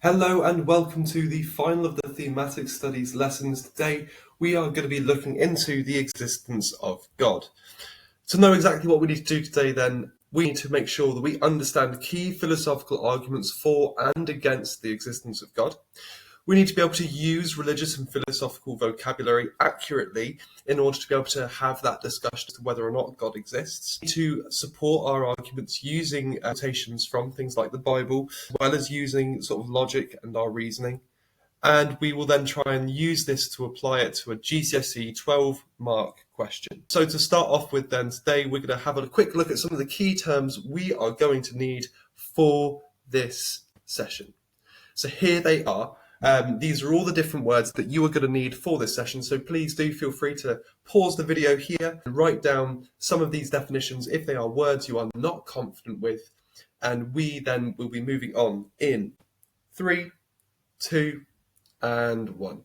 Hello and welcome to the final of the thematic studies lessons. Today we are going to be looking into the existence of God. To know exactly what we need to do today then, we need to make sure that we understand key philosophical arguments for and against the existence of God. We need to be able to use religious and philosophical vocabulary accurately in order to be able to have that discussion as to whether or not God exists. To support our arguments using quotations from things like the Bible, as well as using sort of logic and our reasoning. And we will then try and use this to apply it to a GCSE 12-mark question. So to start off with then, today we're going to have a quick look at some of the key terms we are going to need for this session. So here they are. These are all the different words that you are going to need for this session. So please do feel free to pause the video here and write down some of these definitions if they are words you are not confident with. And we then will be moving on in 3, 2, and 1.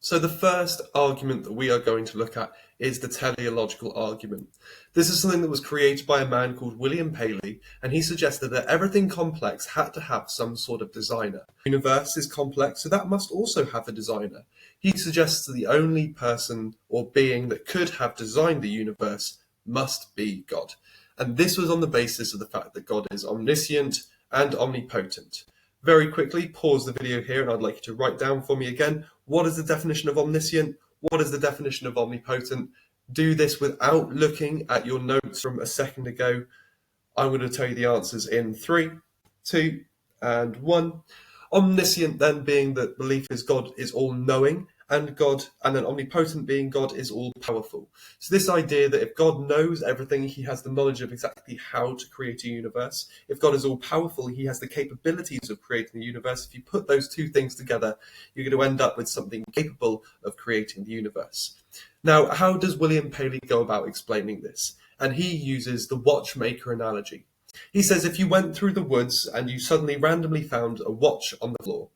So the first argument that we are going to look at is the teleological argument. This is something that was created by a man called William Paley, and he suggested that everything complex had to have some sort of designer. The universe is complex, so that must also have a designer. He suggests that the only person or being that could have designed the universe must be God. And this was on the basis of the fact that God is omniscient and omnipotent. Very quickly, pause the video here and I'd like you to write down for me again, what is the definition of omniscient? What is the definition of omnipotent? Do this without looking at your notes from a second ago. I'm going to tell you the answers in 3, 2, and 1. Omniscient then being that belief is God is all-knowing, and then omnipotent being God is all-powerful. So this idea that if God knows everything, he has the knowledge of exactly how to create a universe. If God is all-powerful, he has the capabilities of creating the universe. If you put those two things together, you're going to end up with something capable of creating the universe. Now, how does William Paley go about explaining this? And he uses the watchmaker analogy. He says if you went through the woods and you suddenly randomly found a watch on the floor,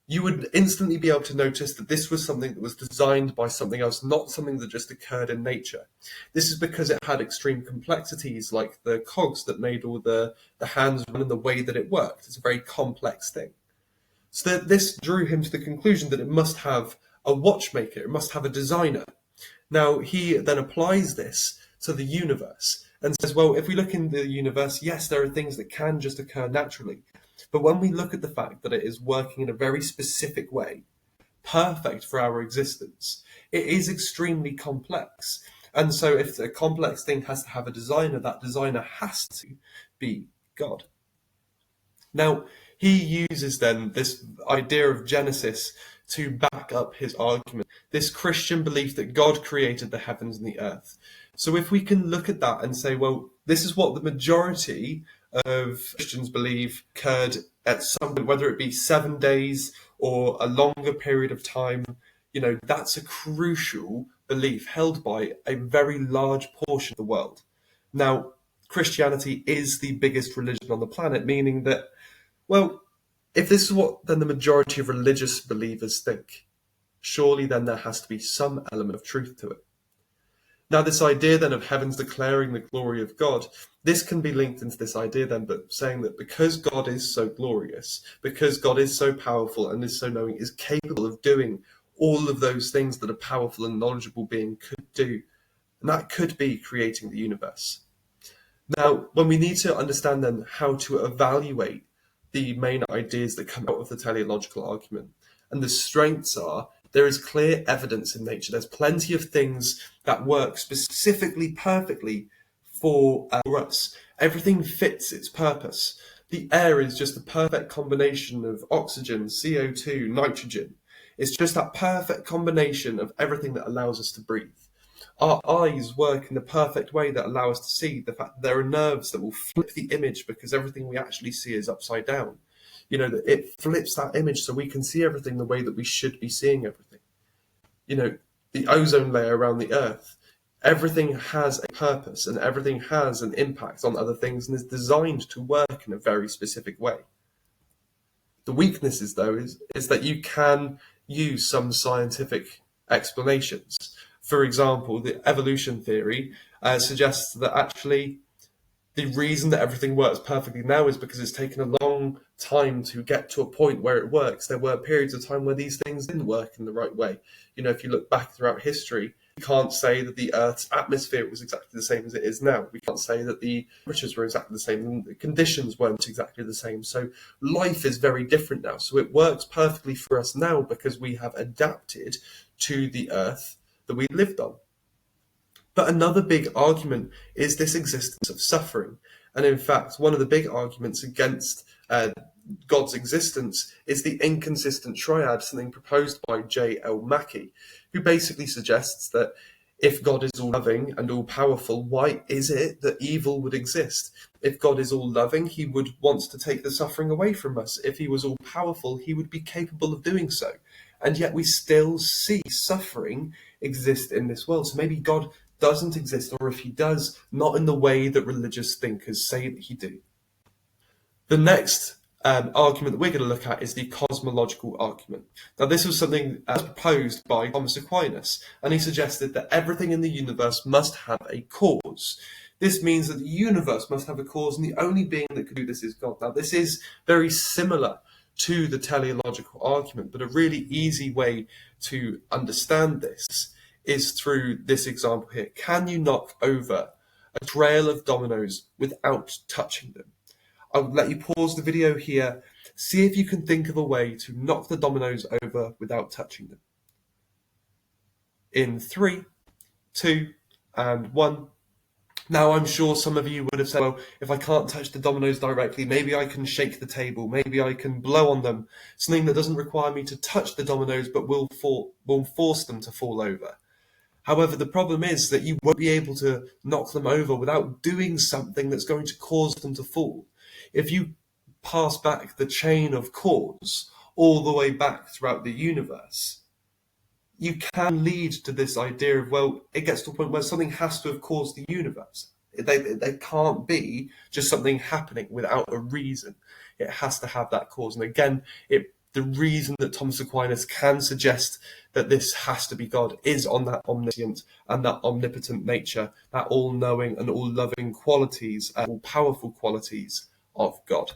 you would instantly be able to notice that this was something that was designed by something else, not something that just occurred in nature. This is because it had extreme complexities like the cogs that made all the hands run in the way that it worked. It's a very complex thing. So this drew him to the conclusion that it must have a watchmaker, it must have a designer. Now, he then applies this to the universe and says, well, if we look in the universe, yes, there are things that can just occur naturally. But when we look at the fact that it is working in a very specific way, perfect for our existence, it is extremely complex. And so if a complex thing has to have a designer, that designer has to be God. Now, he uses then this idea of Genesis to back up his argument, this Christian belief that God created the heavens and the earth. So if we can look at that and say, well, this is what the majority of Christians believe occurred at some point, whether it be 7 days or a longer period of time, that's a crucial belief held by a very large portion of the world. Now, Christianity is the biggest religion on the planet, meaning that, well, if this is what then the majority of religious believers think, surely then there has to be some element of truth to it. Now, this idea then of heavens declaring the glory of God, this can be linked into this idea then, but saying that because God is so glorious, because God is so powerful and is so knowing, is capable of doing all of those things that a powerful and knowledgeable being could do, and that could be creating the universe. Now, when we need to understand then how to evaluate the main ideas that come out of the teleological argument, and the strengths are, there is clear evidence in nature. There's plenty of things that work specifically perfectly for us. Everything fits its purpose. The air is just the perfect combination of oxygen, CO2, nitrogen. It's just that perfect combination of everything that allows us to breathe. Our eyes work in the perfect way that allow us to see. The fact that there are nerves that will flip the image because everything we actually see is upside down. That it flips that image so we can see everything the way that we should be seeing everything. The ozone layer around the Earth, everything has a purpose and everything has an impact on other things and is designed to work in a very specific way. The weaknesses, though, is that you can use some scientific explanations. For example, the evolution theory suggests that actually The reason that everything works perfectly now is because it's taken a long time to get to a point where it works. There were periods of time where these things didn't work in the right way. If you look back throughout history, we can't say that the Earth's atmosphere was exactly the same as it is now. We can't say that the temperatures were exactly the same and the conditions weren't exactly the same. So life is very different now. So it works perfectly for us now because we have adapted to the Earth that we lived on. But another big argument is this existence of suffering. And in fact, one of the big arguments against God's existence is the inconsistent triad, something proposed by J.L. Mackie, who basically suggests that if God is all loving and all powerful, why is it that evil would exist? If God is all loving, he would want to take the suffering away from us. If he was all powerful, he would be capable of doing so. And yet we still see suffering exist in this world. So maybe God doesn't exist, or if he does, not in the way that religious thinkers say that he do. The next argument that we're going to look at is the cosmological argument. Now, this was something proposed by Thomas Aquinas, and he suggested that everything in the universe must have a cause. This means that the universe must have a cause, and the only being that could do this is God. Now, this is very similar to the teleological argument, but a really easy way to understand this is through this example here. Can you knock over a trail of dominoes without touching them? I'll let you pause the video here. See if you can think of a way to knock the dominoes over without touching them. In 3, 2, and 1. Now, I'm sure some of you would have said, well, if I can't touch the dominoes directly, maybe I can shake the table, maybe I can blow on them, something that doesn't require me to touch the dominoes but will force them to fall over. However, the problem is that you won't be able to knock them over without doing something that's going to cause them to fall. If you pass back the chain of cause all the way back throughout the universe, you can lead to this idea of, well, it gets to a point where something has to have caused the universe. They can't be just something happening without a reason. It has to have that cause. And again, the reason that Thomas Aquinas can suggest that this has to be God is on that omniscient and that omnipotent nature, that all-knowing and all-loving qualities, all-powerful qualities of God.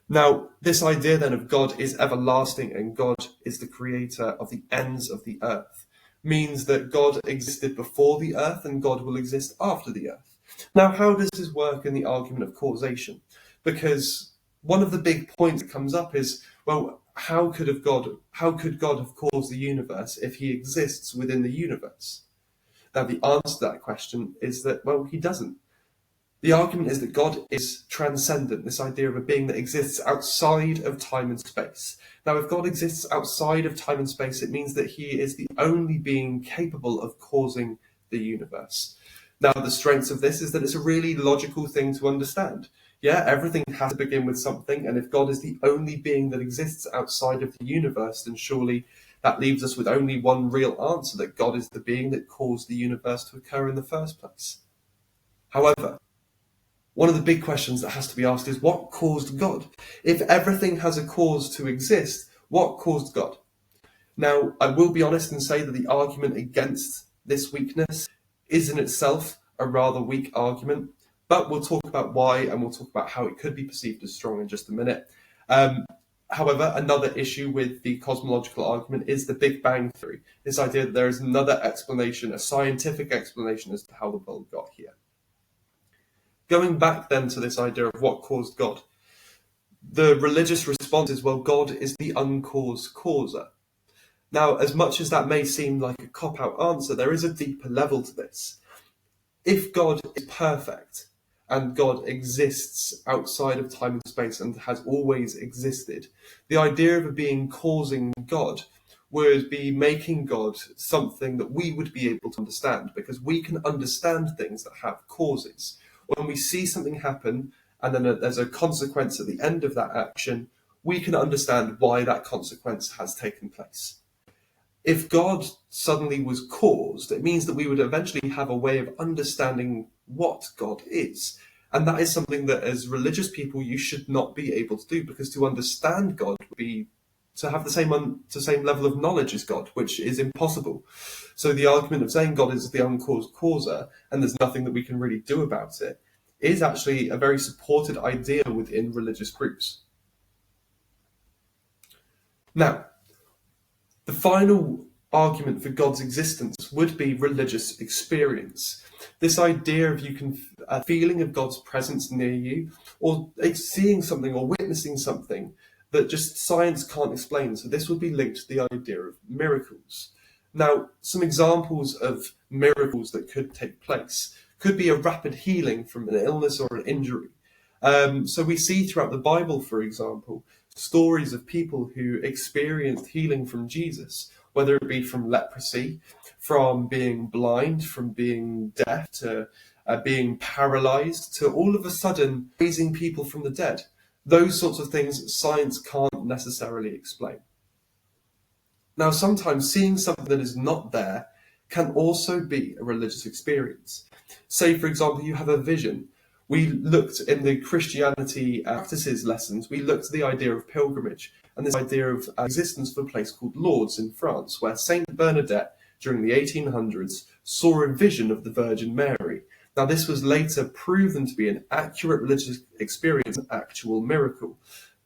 Now, this idea then of God is everlasting and God is the creator of the ends of the earth means that God existed before the earth and God will exist after the earth. Now, how does this work in the argument of causation? Because one of the big points that comes up is, well, how could God have caused the universe if he exists within the universe? Now, the answer to that question is that, well, he doesn't. The argument is that God is transcendent, this idea of a being that exists outside of time and space. Now, if God exists outside of time and space, it means that he is the only being capable of causing the universe. Now, the strength of this is that it's a really logical thing to understand. Yeah, everything has to begin with something, and if God is the only being that exists outside of the universe, then surely that leaves us with only one real answer, that God is the being that caused the universe to occur in the first place. However, one of the big questions that has to be asked is, what caused God? If everything has a cause to exist, what caused God? Now, I will be honest and say that the argument against this weakness is in itself a rather weak argument, but we'll talk about why and we'll talk about how it could be perceived as strong in just a minute. However, another issue with the cosmological argument is the Big Bang Theory, this idea that there is another explanation, a scientific explanation as to how the world got here. Going back then to this idea of what caused God, the religious response is, well, God is the uncaused causer. Now, as much as that may seem like a cop-out answer, there is a deeper level to this. If God is perfect and God exists outside of time and space and has always existed, the idea of a being causing God would be making God something that we would be able to understand, because we can understand things that have causes. When we see something happen and then there's a consequence at the end of that action, we can understand why that consequence has taken place. If God suddenly was caused, it means that we would eventually have a way of understanding what God is. And that is something that as religious people you should not be able to do, because to understand God would be to have the same level of knowledge as God, which is impossible. So the argument of saying God is the uncaused causer and there's nothing that we can really do about it is actually a very supported idea within religious groups. Now, the final argument for God's existence would be religious experience. This idea of a feeling of God's presence near you, or seeing something or witnessing something that just science can't explain. So this would be linked to the idea of miracles. Now, some examples of miracles that could take place could be a rapid healing from an illness or an injury. So we see throughout the Bible, for example, stories of people who experienced healing from Jesus, whether it be from leprosy, from being blind, from being deaf, to being paralyzed, to all of a sudden raising people from the dead. Those sorts of things science can't necessarily explain. Now, sometimes seeing something that is not there can also be a religious experience. Say, for example, you have a vision. We looked in the Christianity practices lessons, we looked at the idea of pilgrimage and this idea of existence of a place called Lourdes in France, where Saint Bernadette, during the 1800s, saw a vision of the Virgin Mary. Now, this was later proven to be an accurate religious experience, an actual miracle,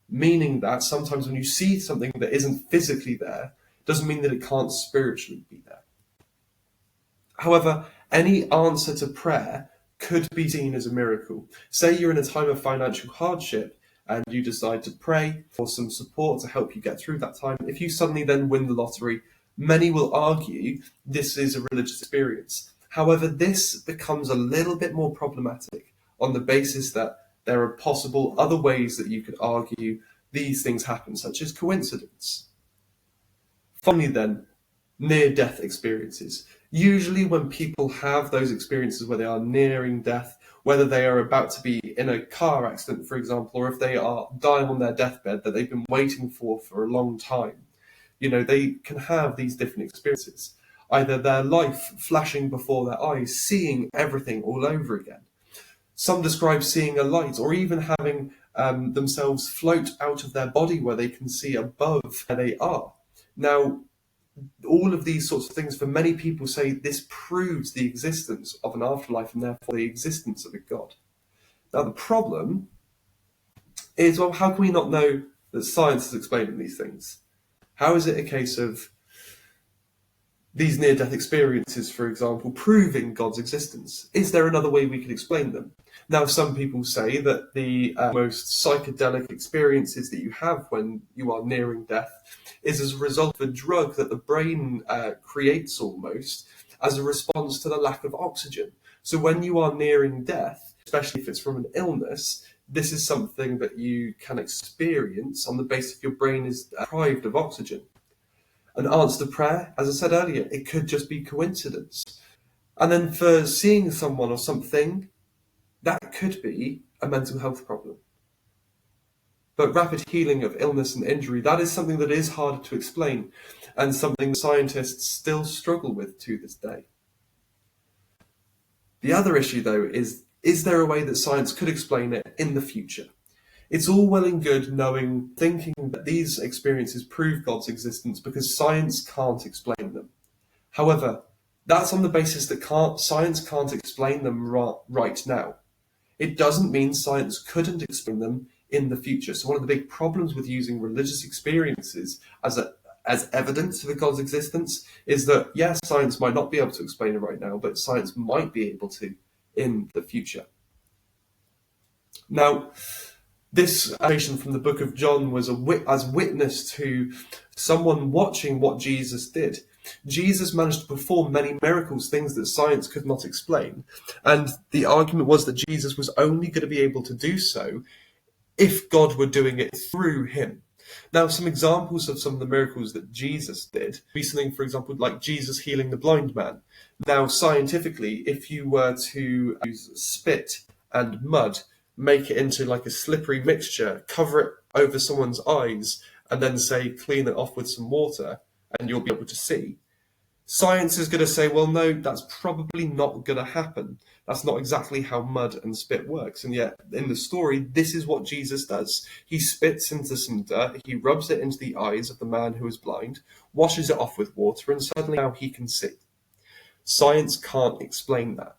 meaning that sometimes when you see something that isn't physically there, doesn't mean that it can't spiritually be there. However, any answer to prayer could be seen as a miracle. Say you're in a time of financial hardship and you decide to pray for some support to help you get through that time. If you suddenly then win the lottery, many will argue this is a religious experience. However, this becomes a little bit more problematic on the basis that there are possible other ways that you could argue these things happen, such as coincidence. Finally then, near-death experiences. Usually when people have those experiences where they are nearing death, whether they are about to be in a car accident, for example, or if they are dying on their deathbed that they've been waiting for a long time, they can have these different experiences. Either their life flashing before their eyes, seeing everything all over again. Some describe seeing a light, or even having themselves float out of their body where they can see above where they are. Now, all of these sorts of things, for many people, say this proves the existence of an afterlife and therefore the existence of a God. Now, the problem is, well, how can we not know that science is explaining these things? How is it a case of these near-death experiences, for example, proving God's existence? Is there another way we could explain them? Now, some people say that the most psychedelic experiences that you have when you are nearing death is as a result of a drug that the brain creates almost as a response to the lack of oxygen. So when you are nearing death, especially if it's from an illness, this is something that you can experience on the basis of your brain is deprived of oxygen. An answer to prayer, as I said earlier, it could just be coincidence. And then for seeing someone or something, that could be a mental health problem. But rapid healing of illness and injury, that is something that is harder to explain and something scientists still struggle with to this day. The other issue, though, is there a way that science could explain it in the future? It's all well and good thinking that these experiences prove God's existence because science can't explain them. However, that's on the basis that science can't explain them right now. It doesn't mean science couldn't explain them in the future. So one of the big problems with using religious experiences as evidence for God's existence is that, yes, science might not be able to explain it right now, but science might be able to in the future. Now, this quotation from the book of John was as witness to someone watching what Jesus did. Jesus managed to perform many miracles, things that science could not explain. And the argument was that Jesus was only going to be able to do so if God were doing it through him. Now, some examples of some of the miracles that Jesus did be something, for example, like Jesus healing the blind man. Now, scientifically, if you were to use spit and mud, make it into like a slippery mixture, cover it over someone's eyes, and then say, clean it off with some water, and you'll be able to see. Science is going to say, well, no, that's probably not going to happen. That's not exactly how mud and spit works. And yet, in the story, this is what Jesus does. He spits into some dirt, he rubs it into the eyes of the man who is blind, washes it off with water, and suddenly now he can see. Science can't explain that.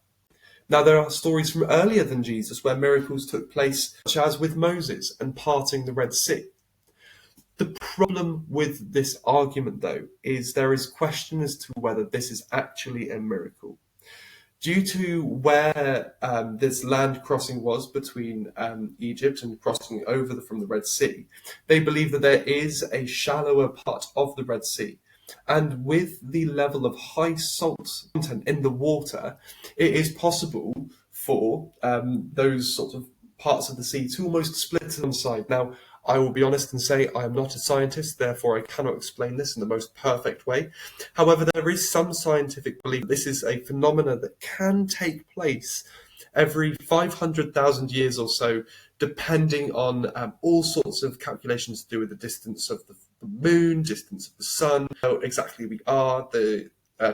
Now, there are stories from earlier than Jesus where miracles took place, such as with Moses and parting the Red Sea. The problem with this argument, though, is there is question as to whether this is actually a miracle. Due to where this land crossing was between Egypt and crossing over from the Red Sea, they believe that there is a shallower part of the Red Sea. And with the level of high salt content in the water, it is possible for those sort of parts of the sea to almost split to one side. Now, I will be honest and say I am not a scientist, therefore I cannot explain this in the most perfect way. However, there is some scientific belief that this is a phenomenon that can take place every 500,000 years or so, depending on all sorts of calculations to do with the distance of the moon, distance of the sun, how exactly we are, the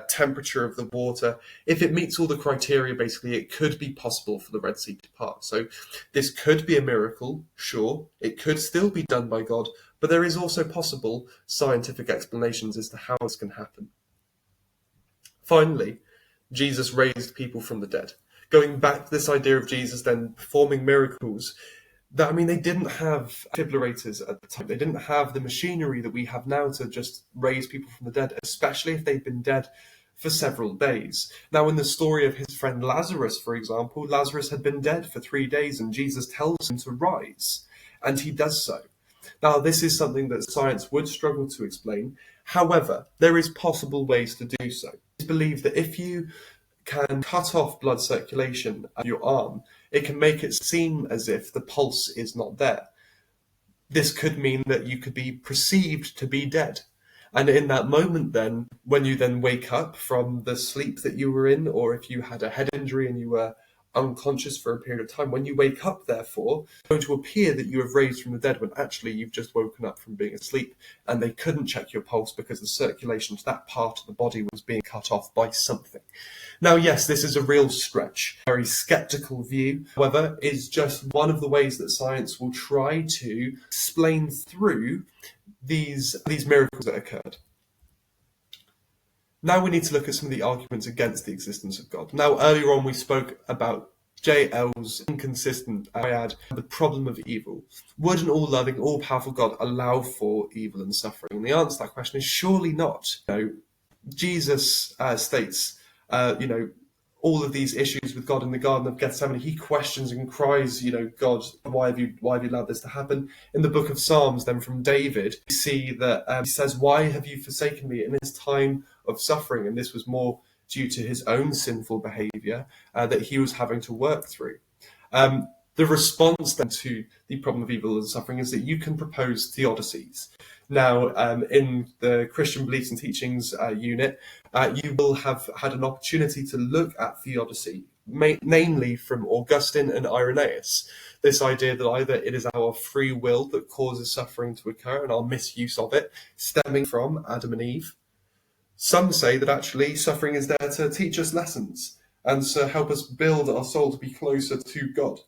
temperature of the water. If it meets all the criteria, basically, it could be possible for the Red Sea to part. So this could be a miracle, sure. It could still be done by God, but there is also possible scientific explanations as to how this can happen. Finally, Jesus raised people from the dead. Going back to this idea of Jesus then performing miracles, that, I mean, they didn't have defibrillators at the time. They didn't have the machinery that we have now to just raise people from the dead, especially if they've been dead for several days. Now, in the story of his friend Lazarus, for example, Lazarus had been dead for 3 days and Jesus tells him to rise, and he does so. Now, this is something that science would struggle to explain. However, there is possible ways to do so. It's believed that if you can cut off blood circulation of your arm, it can make it seem as if the pulse is not there. This could mean that you could be perceived to be dead. And in that moment then, when you then wake up from the sleep that you were in, or if you had a head injury and you were unconscious for a period of time, when you wake up, therefore, it's going to appear that you have raised from the dead when actually you've just woken up from being asleep, and they couldn't check your pulse because the circulation to that part of the body was being cut off by something. Now, yes, this is a real stretch, a very skeptical view, however, is just one of the ways that science will try to explain through these miracles that occurred. Now we need to look at some of the arguments against the existence of God. Now, earlier on we spoke about J.L.'s inconsistent triad, the problem of evil. Would an all-loving, all-powerful God allow for evil and suffering? And the answer to that question is surely not. Jesus states, all of these issues with God in the Garden of Gethsemane. He questions and cries, God, why have you allowed this to happen? In the book of Psalms, then from David, we see that he says, why have you forsaken me in this time of suffering? And this was more due to his own sinful behavior that he was having to work through. The response then to the problem of evil and suffering is that you can propose theodicies. Now, in the Christian Beliefs and Teachings unit, you will have had an opportunity to look at theodicy, namely from Augustine and Irenaeus. This idea that either it is our free will that causes suffering to occur and our misuse of it, stemming from Adam and Eve. Some say that actually suffering is there to teach us lessons and to help us build our soul to be closer to God.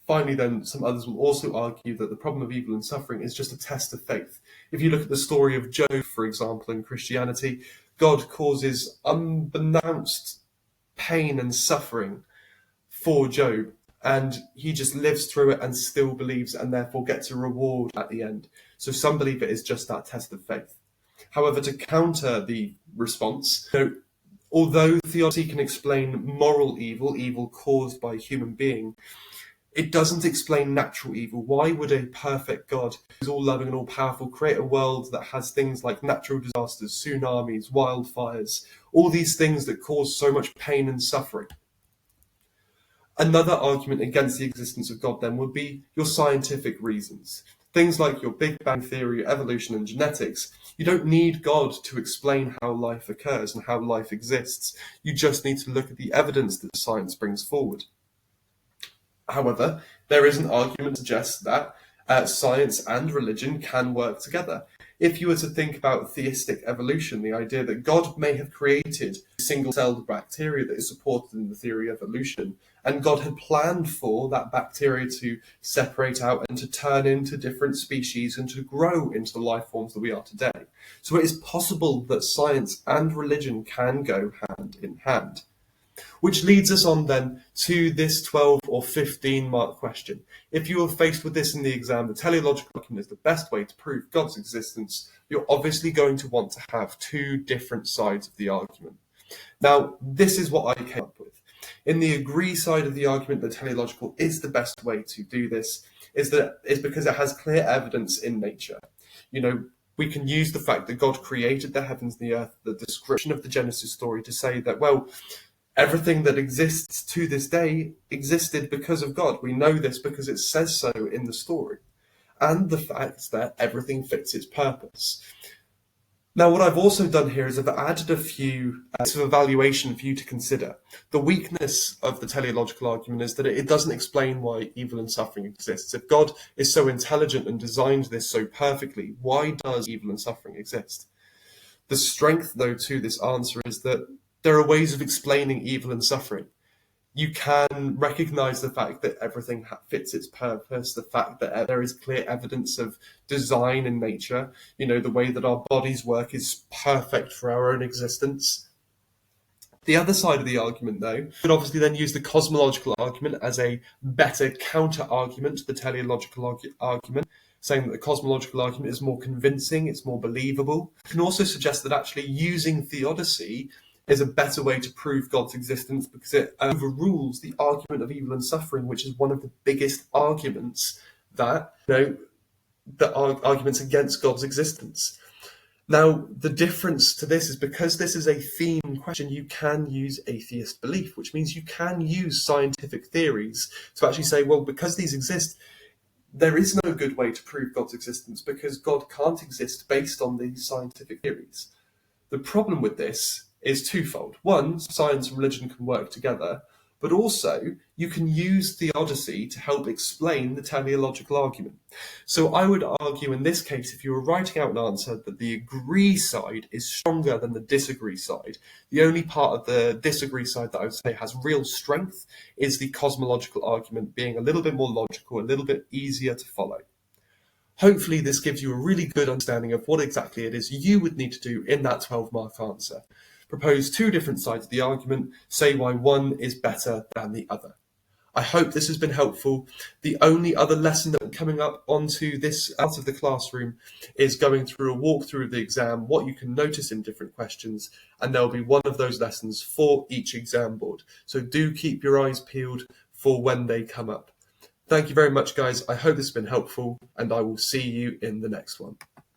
Finally, then, some others will also argue that the problem of evil and suffering is just a test of faith. If you look at the story of Job, for example, in Christianity, God causes unbeknownst pain and suffering for Job, and he just lives through it and still believes and therefore gets a reward at the end. So some believe it is just that test of faith. However, to counter the response, although theodicy can explain moral evil caused by a human being, it doesn't explain natural evil. Why would a perfect God, who's all-loving and all-powerful, create a world that has things like natural disasters, tsunamis, wildfires, all these things that cause so much pain and suffering? Another argument against the existence of God then would be your scientific reasons. Things like your Big Bang Theory, evolution and genetics. You don't need God to explain how life occurs and how life exists. You just need to look at the evidence that science brings forward. However, there is an argument to suggest that science and religion can work together. If you were to think about theistic evolution, the idea that God may have created a single-celled bacteria that is supported in the theory of evolution, and God had planned for that bacteria to separate out and to turn into different species and to grow into the life forms that we are today. So it is possible that science and religion can go hand in hand. Which leads us on then to this 12 or 15 mark question. If you are faced with this in the exam, the teleological argument is the best way to prove God's existence, you're obviously going to want to have two different sides of the argument. Now, this is what I came up with. In the agree side of the argument that teleological is the best way to do this is because it has clear evidence in nature. We can use the fact that God created the heavens and the earth, the description of the Genesis story, to say that, well, everything that exists to this day existed because of God. We know this because it says so in the story. And the fact that everything fits its purpose. Now, what I've also done here is I've added a few bits of evaluation for you to consider. The weakness of the teleological argument is that it doesn't explain why evil and suffering exists. If God is so intelligent and designed this so perfectly, why does evil and suffering exist? The strength, though, to this answer is that there are ways of explaining evil and suffering. You can recognize the fact that everything fits its purpose, the fact that there is clear evidence of design in nature. The way that our bodies work is perfect for our own existence. The other side of the argument, though, could obviously then use the cosmological argument as a better counter-argument to the teleological argument, saying that the cosmological argument is more convincing, it's more believable. It can also suggest that actually using theodicy is a better way to prove God's existence because it overrules the argument of evil and suffering, which is one of the biggest arguments arguments against God's existence. Now, the difference to this is because this is a theme question, you can use atheist belief, which means you can use scientific theories to actually say, well, because these exist, there is no good way to prove God's existence because God can't exist based on these scientific theories. The problem with this is twofold. One, science and religion can work together, but also you can use theodicy to help explain the teleological argument. So I would argue in this case, if you were writing out an answer, that the agree side is stronger than the disagree side. The only part of the disagree side that I would say has real strength is the cosmological argument being a little bit more logical, a little bit easier to follow. Hopefully this gives you a really good understanding of what exactly it is you would need to do in that 12-mark answer. Propose two different sides of the argument, say why one is better than the other. I hope this has been helpful. The only other lesson that we're coming up onto this out of the classroom is going through a walkthrough of the exam, what you can notice in different questions, and there'll be one of those lessons for each exam board. So do keep your eyes peeled for when they come up. Thank you very much, guys. I hope this has been helpful, and I will see you in the next one.